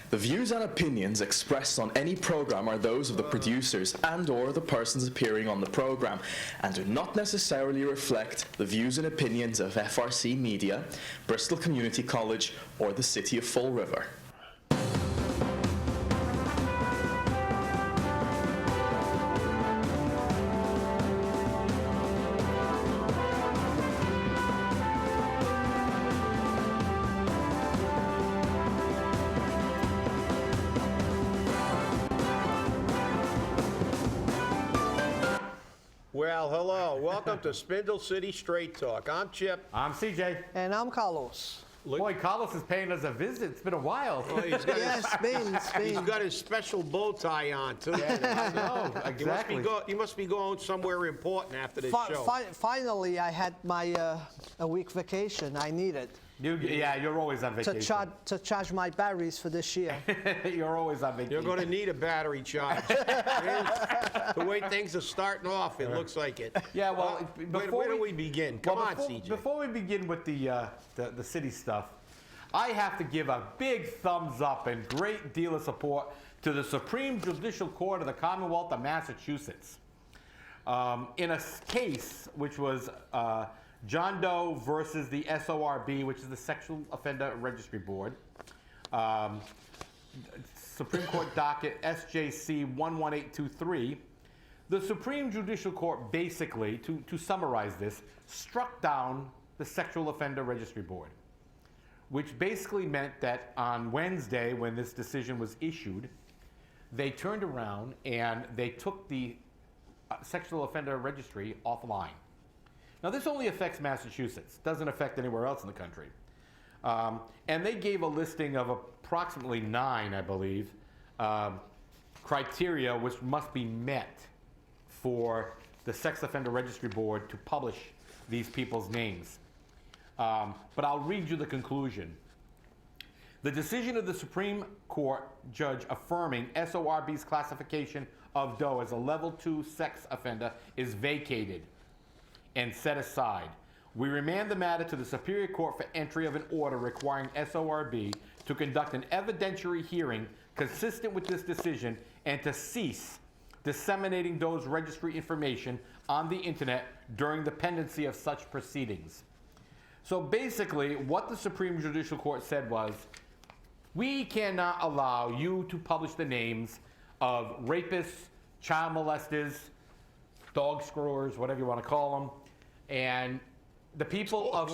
The views and opinions expressed on any program are those of the producers and/or the persons appearing on the program, and do not necessarily reflect the views and opinions of FRC Media, Bristol Community College, or the City of Fall River. Well, hello. Welcome to Spindle City Straight Talk. I'm Chip. I'm CJ. And I'm Carlos. Boy, Carlos is paying us a visit. It's been a while. Oh, he's got Spain. He's got his special bow tie on, too. I know, exactly. You must be going somewhere important after this show. Finally, I had my a week vacation. I need it. You're always on vacation. To charge my batteries for this year. You're always on vacation. You're going to need a battery charge. The way things are starting off, it looks like it. Yeah, well, where do we begin? Come on, CJ. Before we begin with the city stuff, I have to give a big thumbs up and great deal of support to the Supreme Judicial Court of the Commonwealth of Massachusetts. In a case which was John Doe versus the SORB, which is the Sexual Offender Registry Board. Supreme Court docket SJC 11823. The Supreme Judicial Court basically, to summarize this, struck down the Sexual Offender Registry Board, which basically meant that on Wednesday, when this decision was issued, they turned around and they took the Sexual Offender Registry offline. Now, this only affects Massachusetts, doesn't affect anywhere else in the country. And they gave a listing of approximately 9, I believe, criteria which must be met for the Sex Offender Registry Board to publish these people's names. But I'll read you the conclusion. The decision of the Supreme Court judge affirming SORB's classification of Doe as a Level 2 sex offender is vacated and set aside. We remand the matter to the Superior Court for entry of an order requiring SORB to conduct an evidentiary hearing consistent with this decision and to cease disseminating Doe's registry information on the internet during the pendency of such proceedings. So basically, what the Supreme Judicial Court said was, we cannot allow you to publish the names of rapists, child molesters, dog screwers, whatever you want to call them, and the people of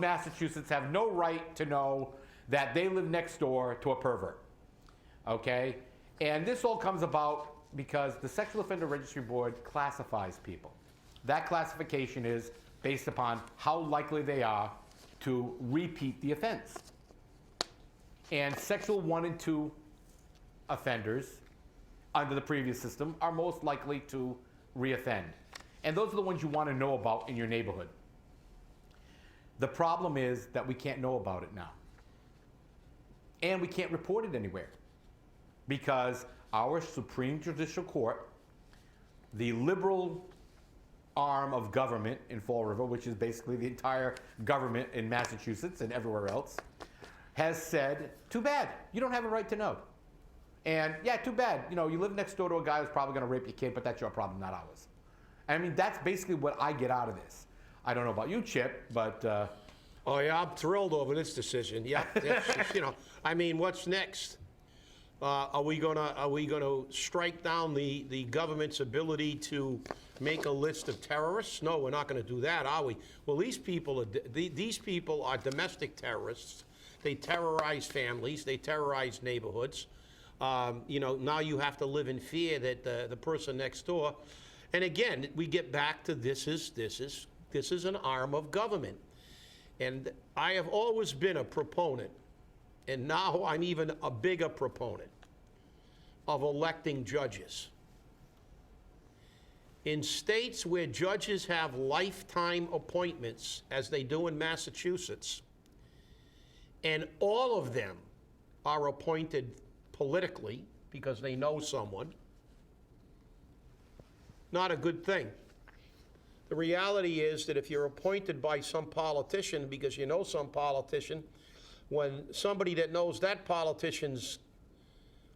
Massachusetts have no right to know that they live next door to a pervert. Okay? And this all comes about because the Sexual Offender Registry Board classifies people. That classification is based upon how likely they are to repeat the offense. And sexual 1 and 2 offenders under the previous system are most likely to reoffend. And those are the ones you want to know about in your neighborhood. The problem is that we can't know about it now. And we can't report it anywhere. Because our Supreme Judicial Court, the liberal arm of government in Fall River, which is basically the entire government in Massachusetts and everywhere else, has said, too bad, you don't have a right to know. And yeah, too bad, you live next door to a guy who's probably going to rape your kid, but that's your problem, not ours. I mean, that's basically what I get out of this. I don't know about you, Chip, but... Oh, yeah, I'm thrilled over this decision. Yeah, I mean, what's next? Are we gonna strike down the government's ability to make a list of terrorists? No, we're not going to do that, are we? Well, these people are domestic terrorists. They terrorize families. They terrorize neighborhoods. Now you have to live in fear that the person next door. And again, we get back to this is an arm of government. And I have always been a proponent, and now I'm even a bigger proponent of electing judges. In states where judges have lifetime appointments, as they do in Massachusetts, and all of them are appointed politically because they know someone, not a good thing. The reality is that if you're appointed by some politician, because you know some politician, when somebody that knows that politician's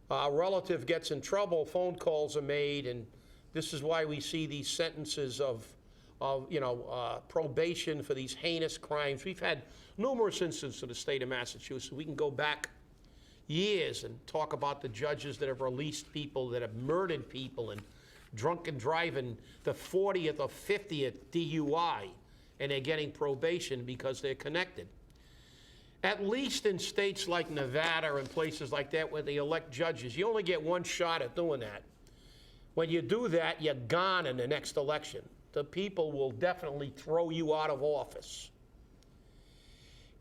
relative gets in trouble, phone calls are made, and this is why we see these sentences of probation for these heinous crimes. We've had numerous instances in the state of Massachusetts. We can go back years and talk about the judges that have released people that have murdered people and drunken driving, the 40th or 50th DUI, and they're getting probation because they're connected. At least in states like Nevada and places like that where they elect judges, you only get one shot at doing that. When you do that, you're gone in the next election. The people will definitely throw you out of office.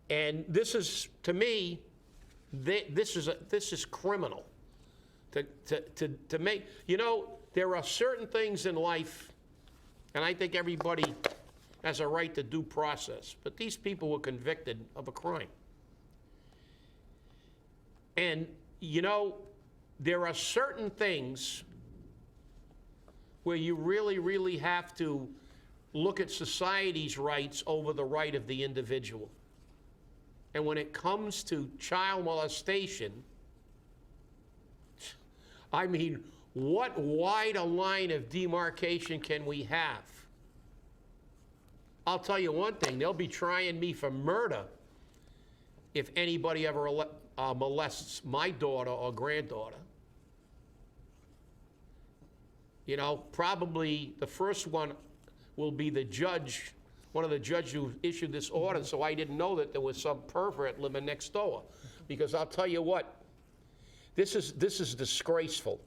And this is, to me, this is criminal. To make, there are certain things in life, and I think everybody has a right to due process, but these people were convicted of a crime. And, there are certain things where you really, really have to look at society's rights over the right of the individual. And when it comes to child molestation, I mean, what wide a line of demarcation can we have? I'll tell you one thing, they'll be trying me for murder if anybody ever molests my daughter or granddaughter. Probably the first one will be the judge, one of the judges who issued this order, so I didn't know that there was some pervert living next door. Because I'll tell you what, this is disgraceful.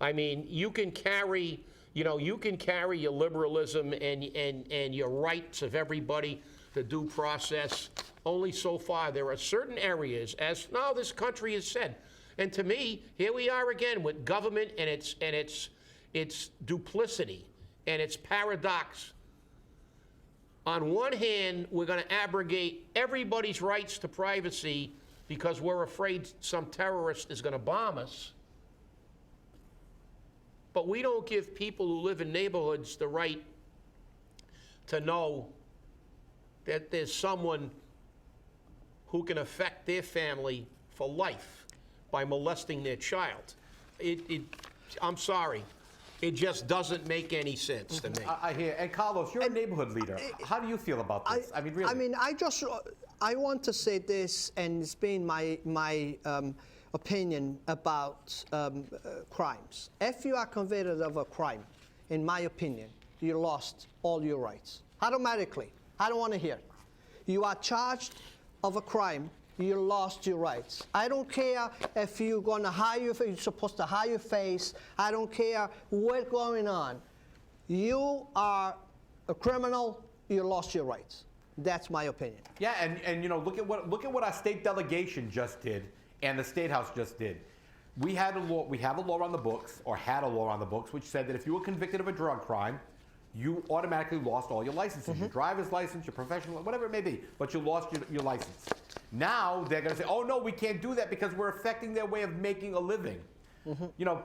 I mean, you can carry your liberalism and your rights of everybody, the due process, only so far. There are certain areas, as now this country has said, and to me, here we are again with government and its duplicity and its paradox. On one hand, we're going to abrogate everybody's rights to privacy because we're afraid some terrorist is going to bomb us. But we don't give people who live in neighborhoods the right to know that there's someone who can affect their family for life by molesting their child. I'm sorry. It just doesn't make any sense to me. I hear. And Carlos, you're a neighborhood leader. How do you feel about this? I mean, really. I want to say this, and it's been my opinion about crimes. If you are convicted of a crime, in my opinion, you lost all your rights. Automatically. I don't want to hear it. You are charged of a crime, you lost your rights. I don't care if you're going to hide your face, you're supposed to hide your face. I don't care what's going on. You are a criminal, you lost your rights. That's my opinion. Yeah, and look at what our state delegation just did and the State House just did. We have a law on the books, or had a law on the books, which said that if you were convicted of a drug crime, you automatically lost all your licenses, your driver's license, your professional, whatever it may be, but you lost your license. Now they're going to say, oh no, we can't do that because we're affecting their way of making a living.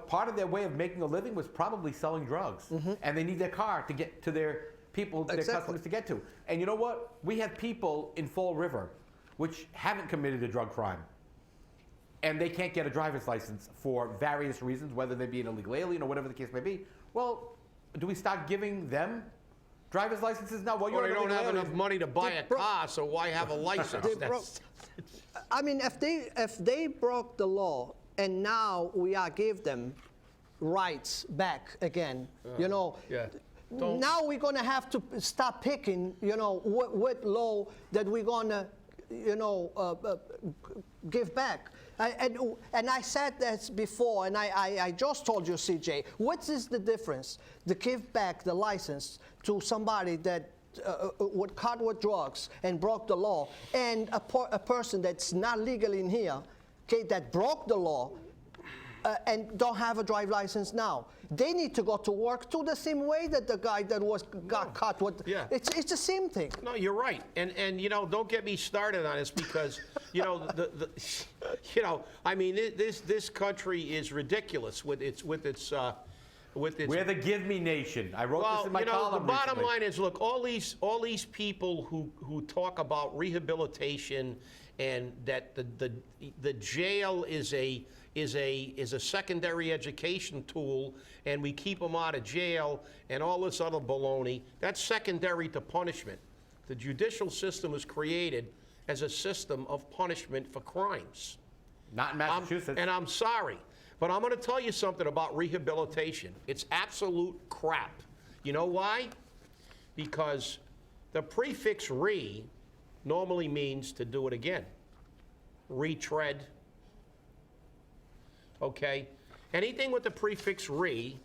Part of their way of making a living was probably selling drugs, and they need their car to get to their people, their customers to get to. And you know what? We have people in Fall River which haven't committed a drug crime, and they can't get a driver's license for various reasons, whether they be an illegal alien or whatever the case may be. Well, do we start giving them driver's licenses now? Well, they don't have enough money to buy a car, so why have a license? I mean, if they broke the law and now we are give them rights back again, now we're going to have to start picking, what law that we're going to, give back. And I said that before, and I just told you, CJ, what is the difference to give back the license to somebody that was caught with drugs and broke the law, and a person that's not legally in here, okay, that broke the law and don't have a driver's license now? They need to go to work too, the same way that the guy that got caught with. Yeah. It's the same thing. No, you're right, and don't get me started on this because I mean this country is ridiculous with its with its... We're the give me nation. I wrote this in my column the bottom recently. line is, look, all these people who talk about rehabilitation and that the jail is a secondary education tool, and we keep them out of jail and all this other baloney, that's secondary to punishment. The judicial system was created as a system of punishment for crimes. Not in Massachusetts. And I'm sorry, but I'm going to tell you something about rehabilitation. It's absolute crap. You know why? Because the prefix re normally means to do it again. Retread. Okay? Anything with the prefix re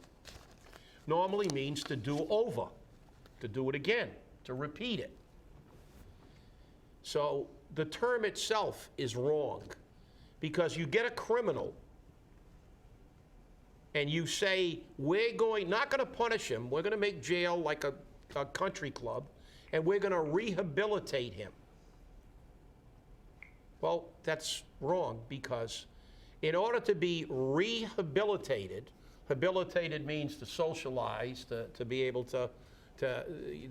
normally means to do over, to do it again, to repeat it. So the term itself is wrong, because you get a criminal and you say, we're not going to punish him, we're going to make jail like a country club, and we're going to rehabilitate him. Well, that's wrong, because in order to be rehabilitated, habilitated means to socialize, to be able to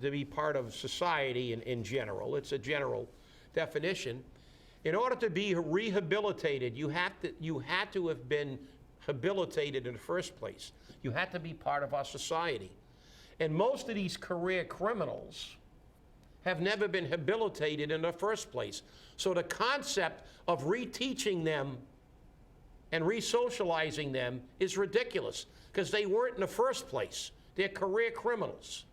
be part of society in general. It's a general definition. In order to be rehabilitated, you had to have been habilitated in the first place. You had to be part of our society. And most of these career criminals have never been habilitated in the first place. So the concept of reteaching them and re-socializing them is ridiculous, because they weren't in the first place. They're career criminals.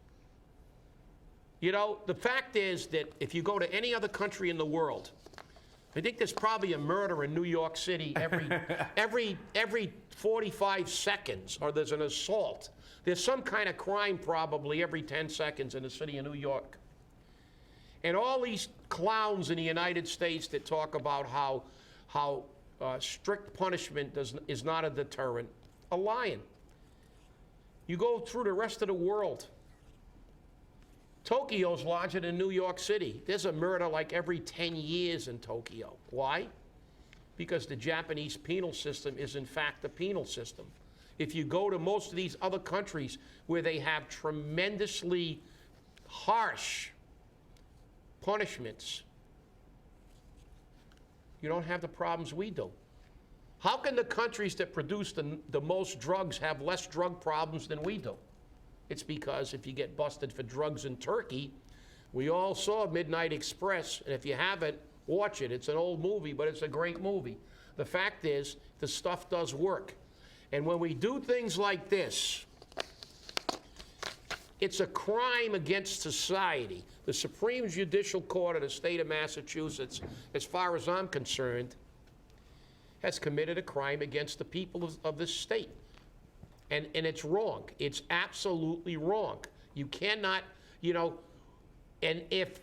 You know, the fact is that if you go to any other country in the world, I think there's probably a murder in New York City every 45 seconds, or there's an assault. There's some kind of crime probably every 10 seconds in the city of New York. And all these clowns in the United States that talk about how strict punishment is not a deterrent are lying. You go through the rest of the world. Tokyo's larger than New York City. There's a murder like every 10 years in Tokyo. Why? Because the Japanese penal system is in fact the penal system. If you go to most of these other countries where they have tremendously harsh punishments, you don't have the problems we do. How can the countries that produce the most drugs have less drug problems than we do? It's because if you get busted for drugs in Turkey, we all saw Midnight Express, and if you haven't, watch it. It's an old movie, but it's a great movie. The fact is, the stuff does work. And when we do things like this, it's a crime against society. The Supreme Judicial Court of the state of Massachusetts, as far as I'm concerned, has committed a crime against the people of this state. And it's wrong. It's absolutely wrong. You cannot, you know, and if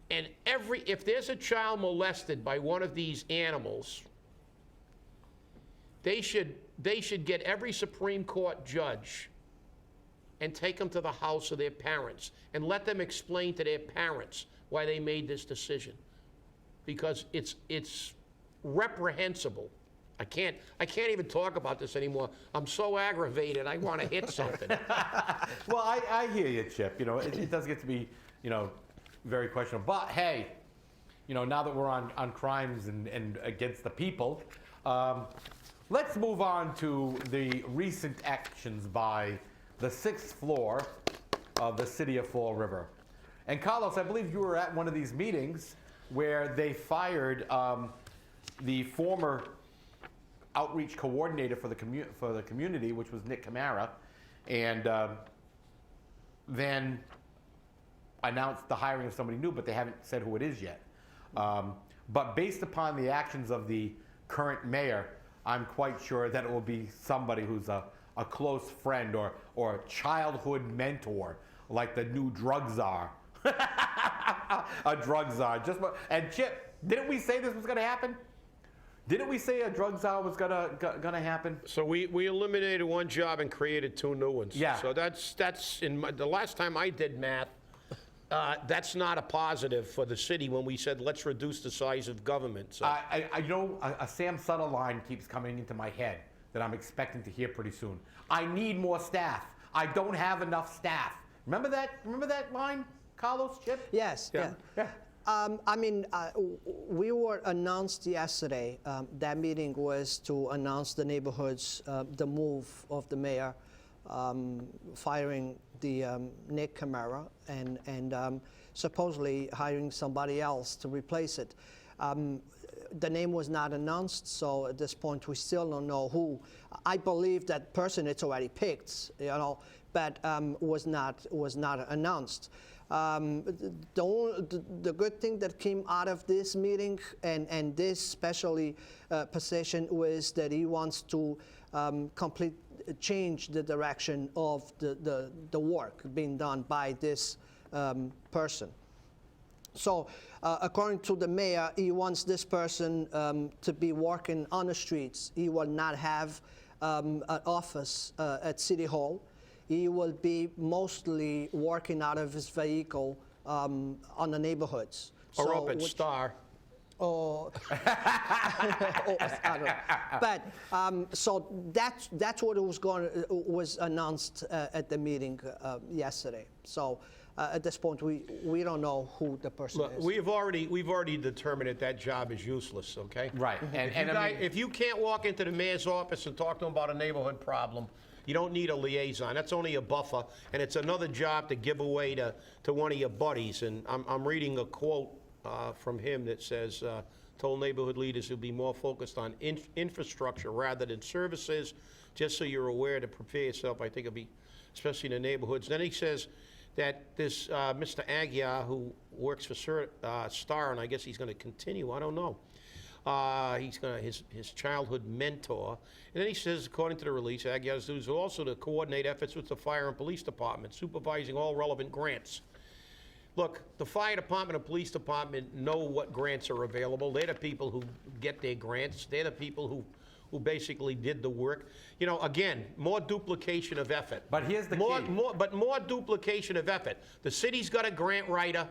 there's a child molested by one of these animals, they should get every Supreme Court judge and take them to the house of their parents and let them explain to their parents why they made this decision. Because it's reprehensible. I can't even talk about this anymore. I'm so aggravated, I want to hit something. Well, I hear you, Chip. You know, it does get to be, you know, very questionable. But hey, you know, now that we're on crimes and against the people, let's move on to the recent actions by the 6th floor of the city of Fall River. And Carlos, I believe you were at one of these meetings where they fired the former outreach coordinator for the community, which was Nick Camara, and then announced the hiring of somebody new, but they haven't said who it is yet. But based upon the actions of the current mayor, I'm quite sure that it will be somebody who's a close friend or childhood mentor, like the new Drug Czar. A Drug Czar. And Chip, didn't we say this was going to happen? Didn't we say a Drug Czar was gonna happen? So we eliminated one job and created 2 new ones. Yeah. So that's the last time I did math, that's not a positive for the city when we said let's reduce the size of government. So. You know, a Sam Sutter line keeps coming into my head. that I'm expecting to hear pretty soon. I need more staff. I don't have enough staff. Remember that line, Carlos, Chip? Yes, yeah. I mean, we were announced yesterday. That meeting was to announce the neighborhoods, the move of the mayor firing the Nick Camara and supposedly hiring somebody else to replace it. The name was not announced, so at this point we still don't know who. I believe that person it's already picked, you know, but was not announced. The good thing that came out of this meeting and this especially position was that he wants to change the direction of the work being done by this person. So according to the mayor, he wants this person to be working on the streets. He will not have an office at City Hall. He will be mostly working out of his vehicle on the neighborhoods. Or up at Star. Oh, I don't know. But so that's what was announced at the meeting yesterday. So at this point, we don't know who the person Look, is. we've already determined that job is useless, okay? Right. If you can't walk into the mayor's office and talk to him about a neighborhood problem, you don't need a liaison. That's only a buffer, and it's another job to give away to one of your buddies. And I'm reading a quote from him that says, told neighborhood leaders to be more focused on infrastructure rather than services, just so you're aware to prepare yourself. I think it'll be, especially in the neighborhoods. Then he says that this Mr. Aguiar, who works for Star, and I guess he's going to continue, I don't know. He's going to his childhood mentor. And then he says, according to the release, Aguiar's duties are also to coordinate efforts with the fire and police department, supervising all relevant grants. Look, the fire department and police department know what grants are available. They're the people who get their grants. They're the people who basically did the work. You know, again, more duplication of effort. But here's the key. More duplication of effort. The city's got a grant writer.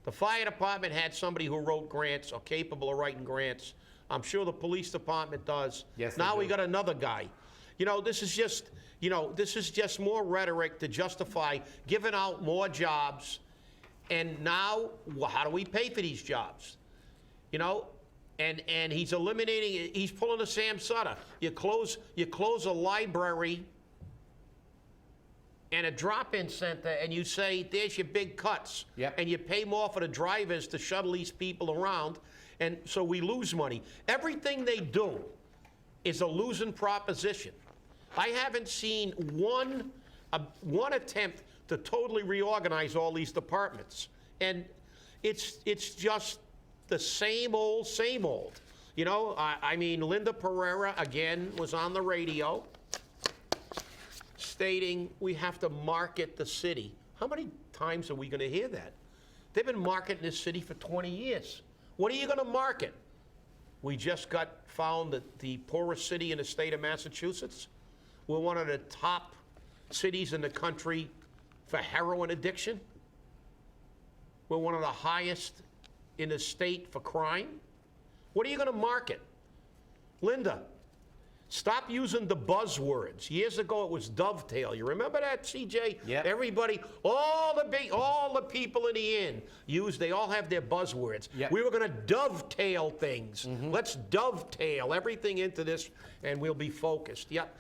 The fire department had somebody who wrote grants or capable of writing grants. I'm sure the police department does. Yes, now they we do. got another guy. You know, this is just more rhetoric to justify giving out more jobs. And now, how do we pay for these jobs? You know, and he's eliminating. He's pulling a Sam Sutter. You close a library and a drop-in center, and you say, there's your big cuts. Yep. And you pay more for the drivers to shuttle these people around, and so we lose money. Everything they do is a losing proposition. I haven't seen one attempt to totally reorganize all these departments. And it's just the same old, same old. You know, I mean, Linda Pereira, again, was on the radio stating we have to market the city. How many times are we going to hear that? They've been marketing this city for 20 years. What are you going to market? We just got found that the poorest city in the state of Massachusetts. We're one of the top cities in the country for heroin addiction. We're one of the highest in the state for crime. What are you going to market? Linda, stop using the buzzwords. Years ago, it was dovetail. You remember that, CJ? Yeah. Everybody, all the people in the inn they all have their buzzwords. Yep. We were going to dovetail things. Let's dovetail everything into this, and we'll be focused. Yep.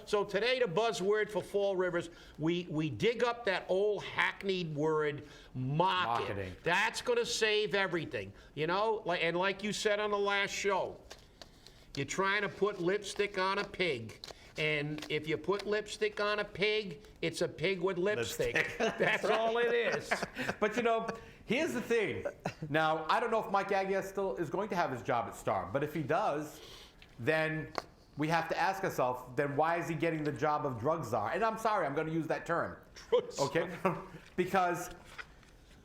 So today, the buzzword for Fall Rivers, we dig up that old hackneyed word, marketing. That's going to save everything. You know, and like you said on the last show, you're trying to put lipstick on a pig. And if you put lipstick on a pig, it's a pig with lipstick. That's all it is. But you know, here's the thing. Now, I don't know if Mike Aguiar still is going to have his job at Star, but if he does, then we have to ask ourselves, then why is he getting the job of Drug Czar? And I'm sorry, I'm going to use that term. Okay? Because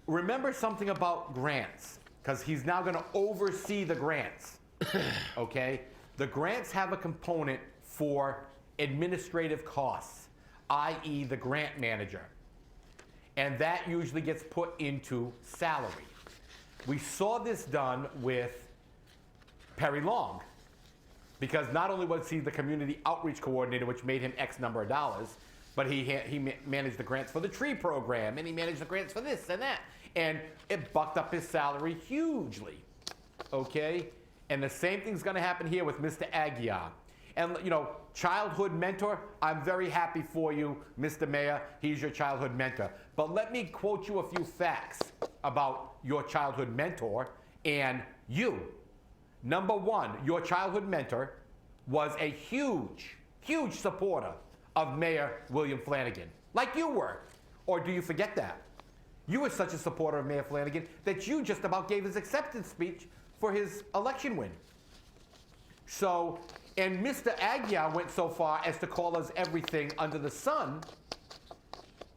remember something about grants, because he's now going to oversee the grants. Okay? The grants have a component for administrative costs, i.e. the grant manager. And that usually gets put into salary. We saw this done with Perry Long. Because not only was he the community outreach coordinator, which made him X number of dollars, but he managed the grants for the tree program, and he managed the grants for this and that. And it bucked up his salary hugely, okay? And the same thing's gonna happen here with Mr. Aguiar. And, you know, childhood mentor, I'm very happy for you, Mr. Mayor. He's your childhood mentor. But let me quote you a few facts about your childhood mentor and you. Number one, your childhood mentor was a huge, huge supporter of Mayor William Flanagan, like you were. Or do you forget that? You were such a supporter of Mayor Flanagan that you just about gave his acceptance speech for his election win. So, and Mr. Aguiar went so far as to call us everything under the sun,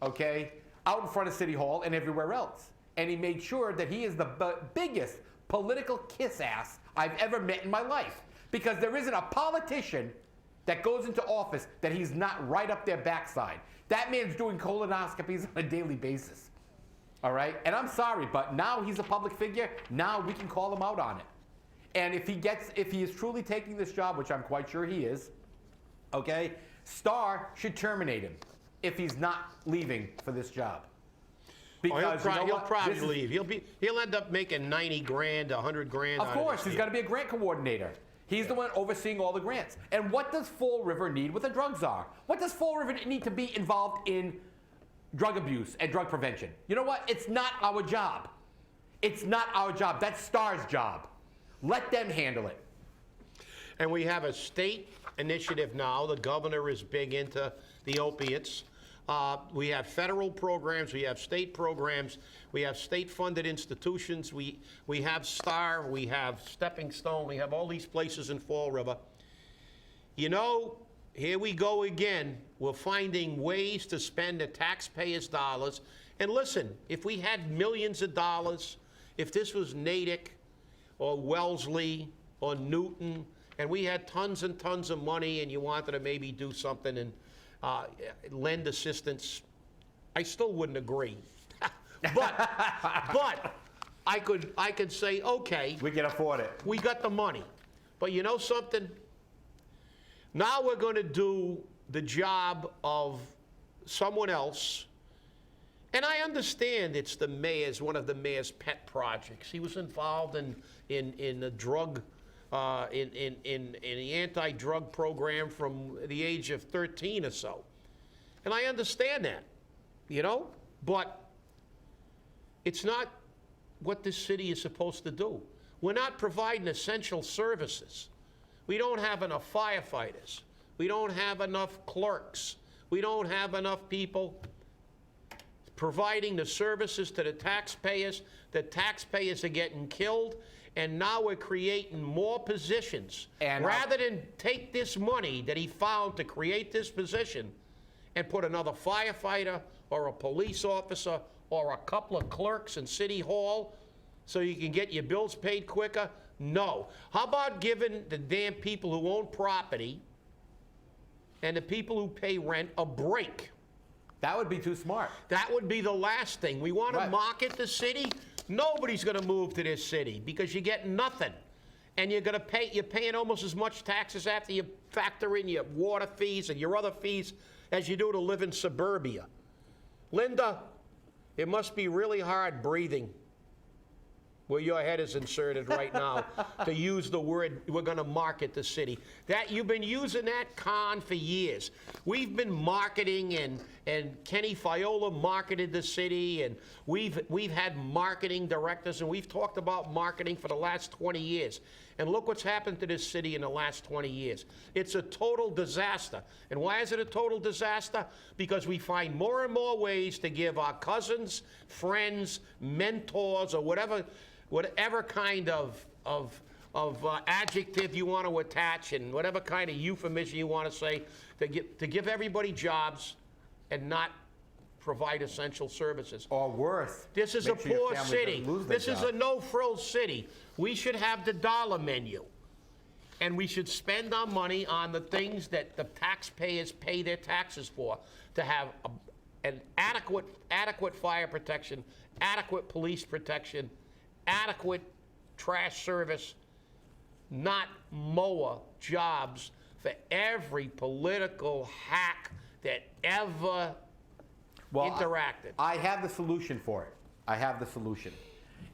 okay, out in front of City Hall and everywhere else. And he made sure that he is the biggest political kiss ass I've ever met in my life. Because there isn't a politician that goes into office that he's not right up their backside. That man's doing colonoscopies on a daily basis. All right? And I'm sorry, but now he's a public figure. Now we can call him out on it. And if he is truly taking this job, which I'm quite sure he is, okay, Starr should terminate him if he's not leaving for this job. Because he'll probably leave. He'll end up making 90 grand, 100 grand. Of course, he's got to be a grant coordinator. He's the one overseeing all the grants. And what does Fall River need with a drug czar? What does Fall River need to be involved in drug abuse and drug prevention? You know what? It's not our job. It's not our job. That's Starr's job. Let them handle it. And we have a state initiative now. The governor is big into the opiates. We have federal programs, we have state programs, we have state-funded institutions, we have STAR, we have Stepping Stone, we have all these places in Fall River. You know, here we go again. We're finding ways to spend the taxpayers' dollars. And listen, if we had millions of dollars, if this was Natick or Wellesley or Newton, and we had tons and tons of money and you wanted to maybe do something and lend assistance, I still wouldn't agree. but I could say, okay, we can afford it. We got the money. But you know something? Now we're going to do the job of someone else. And I understand it's the mayor's, one of the mayor's pet projects. He was involved in the drug in the anti-drug program from the age of 13 or so. And I understand that, you know, but it's not what this city is supposed to do. We're not providing essential services. We don't have enough firefighters. We don't have enough clerks. We don't have enough people providing the services to the taxpayers. The taxpayers are getting killed. And now we're creating more positions. And rather than take this money that he found to create this position and put another firefighter or a police officer or a couple of clerks in City Hall so you can get your bills paid quicker, no. How about giving the damn people who own property and the people who pay rent a break? That would be too smart. That would be the last thing. We want to market the city. Nobody's going to move to this city because you get nothing. And you're paying almost as much taxes after you factor in your water fees and your other fees as you do to live in suburbia. Linda, it must be really hard breathing where your head is inserted right now to use the word, we're going to market the city. That you've been using that con for years. We've been marketing, and Kenny Fiola marketed the city, and we've had marketing directors, and we've talked about marketing for the last 20 years. And look what's happened to this city in the last 20 years. It's a total disaster. And why is it a total disaster? Because we find more and more ways to give our cousins, friends, mentors, or whatever kind of adjective you want to attach and whatever kind of euphemism you want to say, to give everybody jobs and not provide essential services. Or worse. This is a poor city. This is a no-frills city. We should have the dollar menu. And we should spend our money on the things that the taxpayers pay their taxes for, to have an adequate fire protection, adequate police protection, adequate trash service, not more jobs for every political hack that ever interacted. I have the solution for it. I have the solution.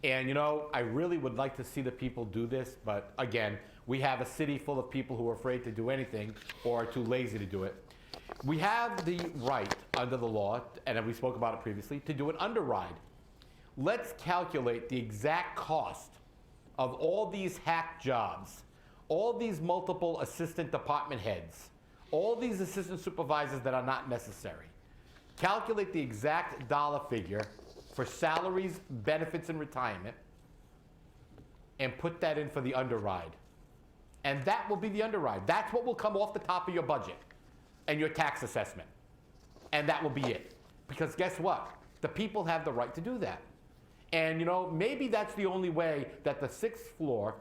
And, you know, I really would like to see the people do this, but again, we have a city full of people who are afraid to do anything or are too lazy to do it. We have the right under the law, and we spoke about it previously, to do an underride. Let's calculate the exact cost of all these hack jobs, all these multiple assistant department heads, all these assistant supervisors that are not necessary. Calculate the exact dollar figure for salaries, benefits, and retirement, and put that in for the underride. And that will be the underride. That's what will come off the top of your budget and your tax assessment. And that will be it. Because guess what? The people have the right to do that. And you know, maybe that's the only way that the 6th floor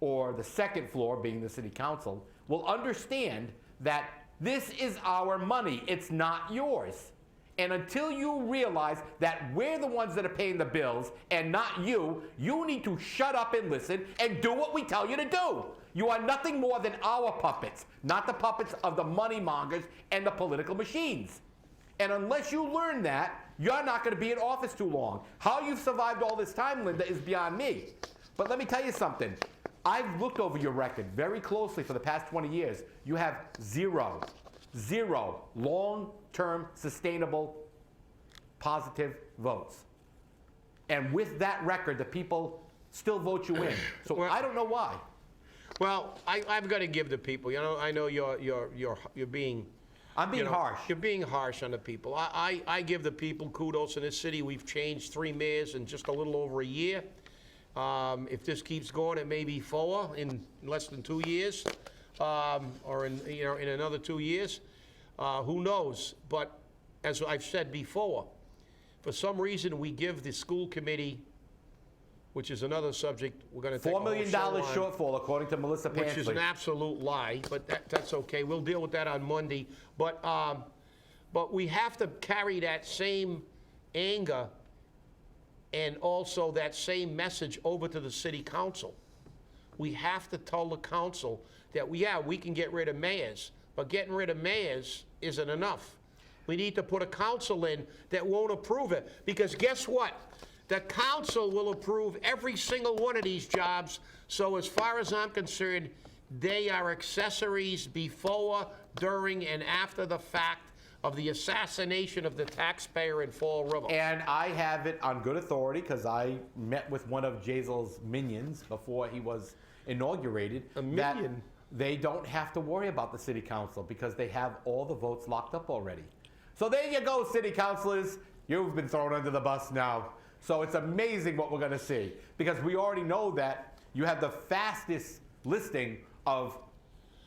or the 2nd floor, being the city council, will understand that this is our money. It's not yours. And until you realize that we're the ones that are paying the bills and not you, you need to shut up and listen and do what we tell you to do. You are nothing more than our puppets, not the puppets of the money mongers and the political machines. And unless you learn that, you're not going to be in office too long. How you've survived all this time, Linda, is beyond me. But let me tell you something. I've looked over your record very closely for the past 20 years. You have zero long-term, sustainable, positive votes. And with that record, the people still vote you in. So Well, I don't know why. Well, I've got to give the people, you know, I know you're being... I'm being harsh. You're being harsh on the people. I give the people kudos in this city. We've changed 3 mayors in just a little over a year. If this keeps going, it may be 4 in less than 2 years, or in another 2 years. Who knows? But as I've said before, for some reason we give the school committee, which is another subject we're going to take $4 million a whole show on, shortfall, according to Melissa Pansley. which is an absolute lie, but that's okay. We'll deal with that on Monday. But we have to carry that same anger and also that same message over to the city council. We have to tell the council that, we can get rid of mayors, but getting rid of mayors isn't enough. We need to put a council in that won't approve it, because guess what? The council will approve every single one of these jobs, so as far as I'm concerned, they are accessories before, during, and after the fact of the assassination of the taxpayer in Fall River. And I have it on good authority, because I met with one of Jazel's minions before he was inaugurated. A minion? That they don't have to worry about the city council because they have all the votes locked up already. So there you go, city councilors. You've been thrown under the bus now. So it's amazing what we're going to see, because we already know that you have the fastest listing of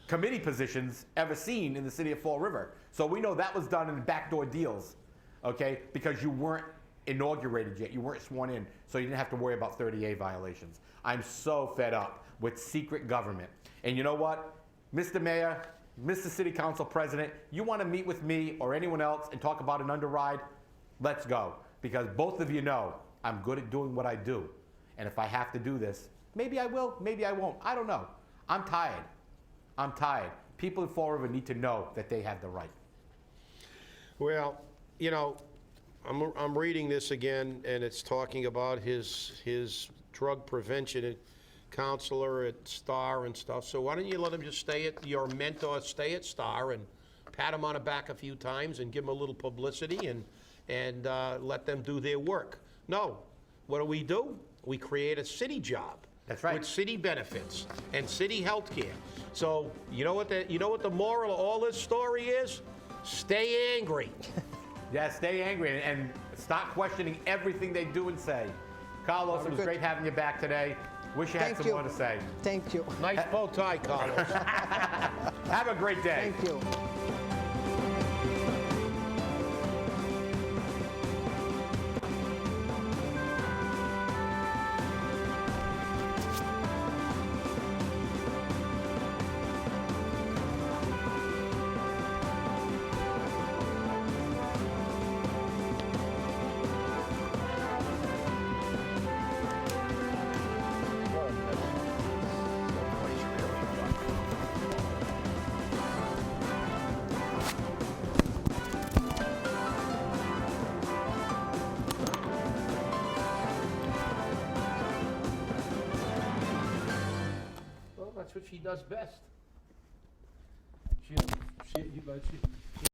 committee positions ever seen in the city of Fall River. So we know that was done in backdoor deals, okay, because you weren't inaugurated yet. You weren't sworn in, so you didn't have to worry about 30A violations. I'm so fed up with secret government. And you know what, Mr. Mayor, Mr. City Council President, you want to meet with me or anyone else and talk about an underride? Let's go. Because both of you know I'm good at doing what I do. And if I have to do this, maybe I will, maybe I won't. I don't know. I'm tired. I'm tired. People in Fall River need to know that they have the right. Well, you know, I'm reading this again, and it's talking about his drug prevention counselor at Star and stuff. So why don't you let him just stay at your mentor, stay at Star, and pat him on the back a few times and give him a little publicity and let them do their work. No, what do? We create a city job. That's right. With city benefits and city health care. So you know what the moral of all this story is? Stay angry. Yeah, stay angry and stop questioning everything they do and say. Carlos, it was great having you back today. Wish you had some more to say. Thank you. Nice bow tie, Carlos. Have a great day. Thank you. That's what she does best. She, but she,